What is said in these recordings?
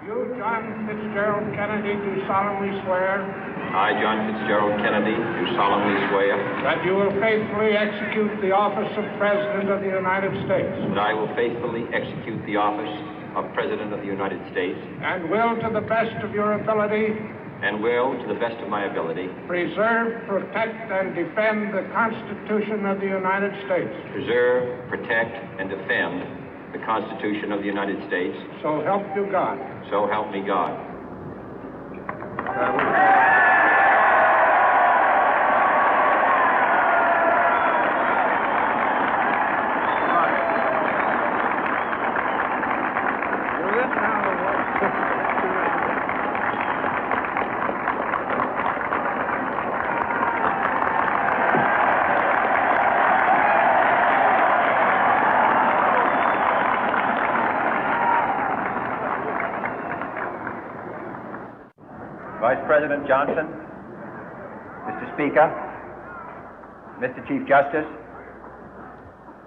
You, John Fitzgerald Kennedy, do solemnly swear. I, John Fitzgerald Kennedy, do solemnly swear. That you will faithfully execute the office of President of the United States. That I will faithfully execute the office of President of the United States. And will, to the best of your ability. And will, to the best of my ability. Preserve, protect, and defend the Constitution of the United States. Preserve, protect, and defend the Constitution of the United States. So help you God. So help me God. Vice President Johnson, Mr. Speaker, Mr. Chief Justice,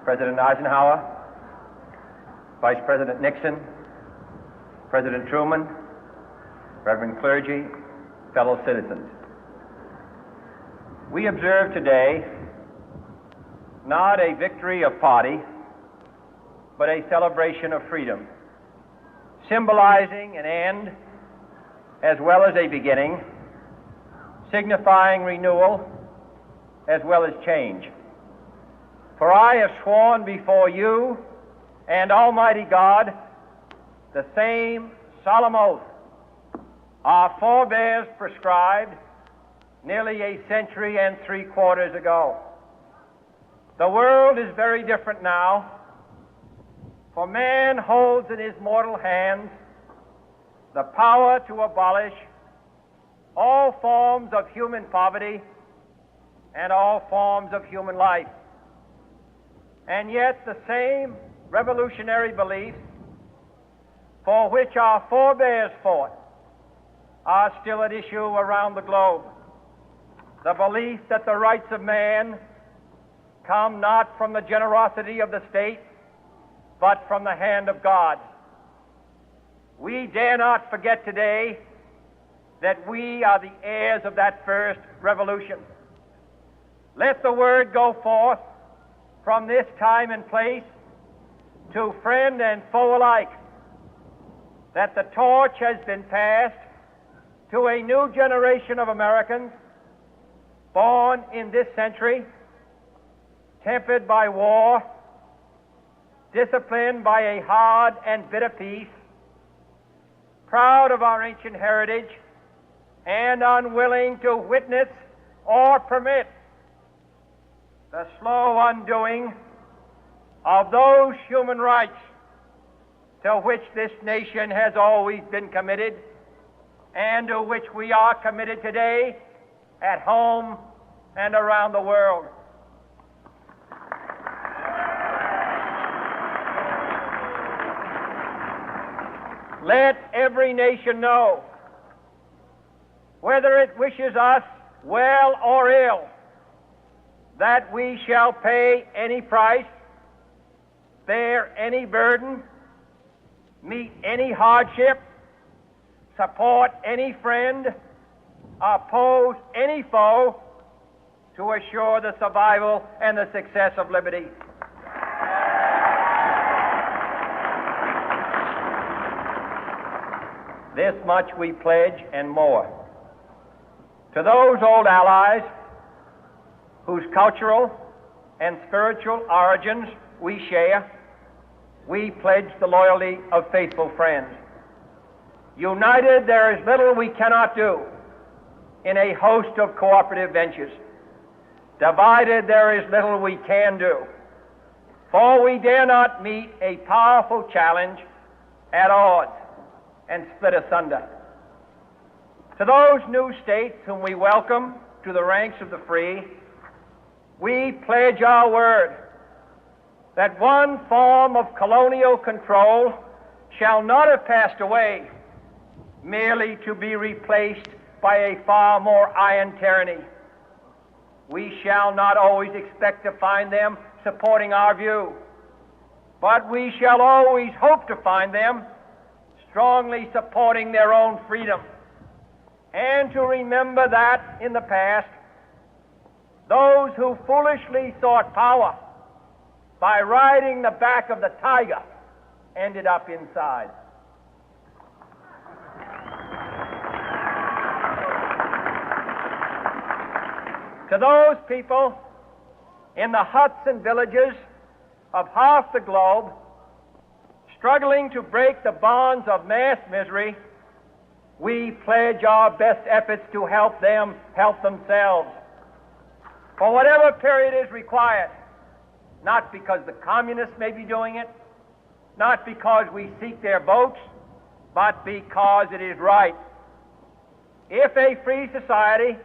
President Eisenhower, Vice President Nixon, President Truman, Reverend clergy, fellow citizens. We observe today not a victory of party, but a celebration of freedom, symbolizing an end as well as a beginning, signifying renewal as well as change. For I have sworn before you and Almighty God the same solemn oath our forebears prescribed nearly a century and 3/4 ago. The world is very different now, for man holds in his mortal hands the power to abolish all forms of human poverty and all forms of human life. And yet the same revolutionary beliefs for which our forebears fought are still at issue around the globe. The belief that the rights of man come not from the generosity of the state, but from the hand of God. We dare not forget today that we are the heirs of that first revolution. Let the word go forth from this time and place to friend and foe alike that the torch has been passed to a new generation of Americans born in this century, tempered by war, disciplined by a hard and bitter peace, proud of our ancient heritage, and unwilling to witness or permit the slow undoing of those human rights to which this nation has always been committed and to which we are committed today at home and around the world. Let every nation know, whether it wishes us well or ill, that we shall pay any price, bear any burden, meet any hardship, support any friend, oppose any foe to assure the survival and the success of liberty. This much we pledge and more. To those old allies whose cultural and spiritual origins we share, we pledge the loyalty of faithful friends. United, there is little we cannot do in a host of cooperative ventures. Divided, there is little we can do, for we dare not meet a powerful challenge at odds and split asunder. To those new states whom we welcome to the ranks of the free, we pledge our word that one form of colonial control shall not have passed away merely to be replaced by a far more iron tyranny. We shall not always expect to find them supporting our view, but we shall always hope to find them strongly supporting their own freedom, and to remember that in the past, those who foolishly sought power by riding the back of the tiger ended up inside. To those people in the huts and villages of half the globe struggling to break the bonds of mass misery, we pledge our best efforts to help them help themselves for whatever period is required, not because the communists may be doing it, not because we seek their votes, but because it is right. If a free society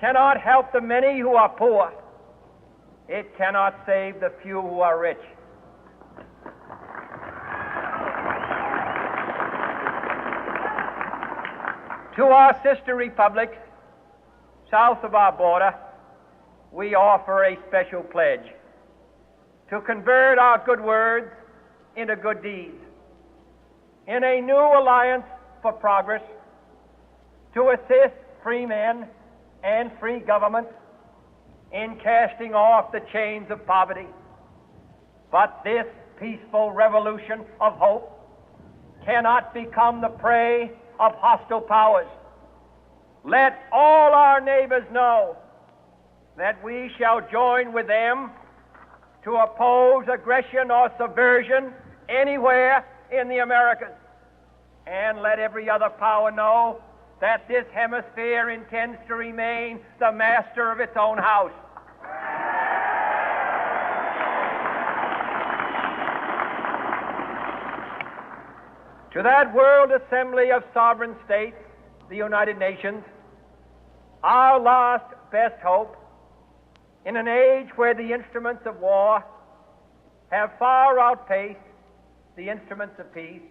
cannot help the many who are poor, it cannot save the few who are rich. To our sister republics south of our border, we offer a special pledge to convert our good words into good deeds, in a new alliance for progress, to assist free men and free governments in casting off the chains of poverty. But this peaceful revolution of hope cannot become the prey of hostile powers. Let all our neighbors know that we shall join with them to oppose aggression or subversion anywhere in the Americas. And let every other power know that this hemisphere intends to remain the master of its own house. To that world assembly of sovereign states, the United Nations, our last best hope, in an age where the instruments of war have far outpaced the instruments of peace,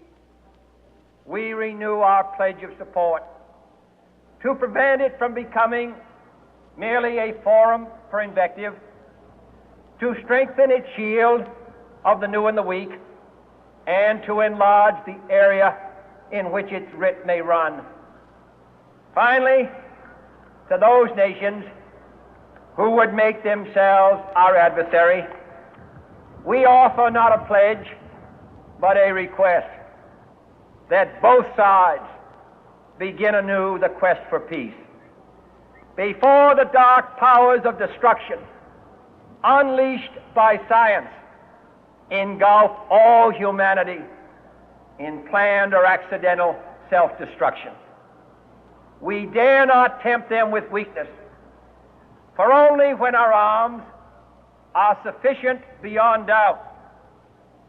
we renew our pledge of support to prevent it from becoming merely a forum for invective, to strengthen its shield of the new and the weak, and to enlarge the area in which its writ may run. Finally, to those nations who would make themselves our adversary, we offer not a pledge, but a request that both sides begin anew the quest for peace. Before the dark powers of destruction, unleashed by science, engulf all humanity in planned or accidental self-destruction, we dare not tempt them with weakness, for only when our arms are sufficient beyond doubt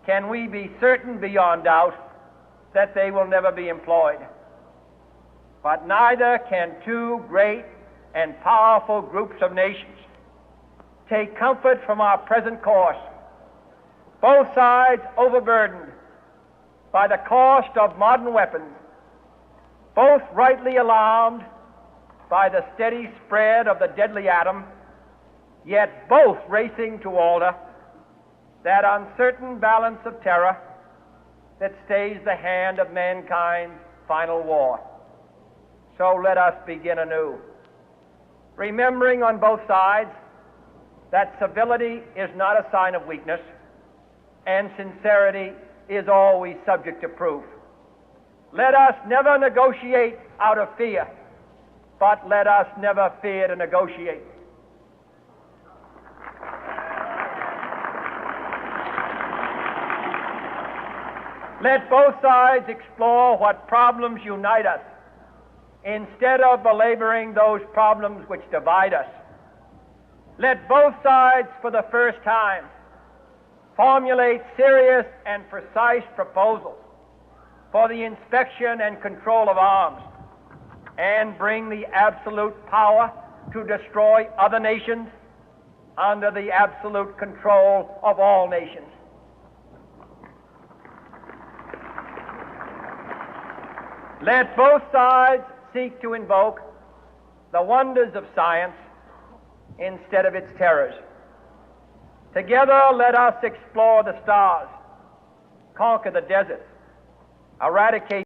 can we be certain beyond doubt that they will never be employed. But neither can two great and powerful groups of nations take comfort from our present course, both sides overburdened by the cost of modern weapons, both rightly alarmed by the steady spread of the deadly atom, yet both racing to alter that uncertain balance of terror that stays the hand of mankind's final war. So let us begin anew, remembering on both sides that civility is not a sign of weakness, and sincerity is always subject to proof. Let us never negotiate out of fear, but let us never fear to negotiate. Let both sides explore what problems unite us, instead of belaboring those problems which divide us. Let both sides, for the first time, formulate serious and precise proposals for the inspection and control of arms, and bring the absolute power to destroy other nations under the absolute control of all nations. Let both sides seek to invoke the wonders of science instead of its terrors. Together, let us explore the stars, conquer the deserts, eradicate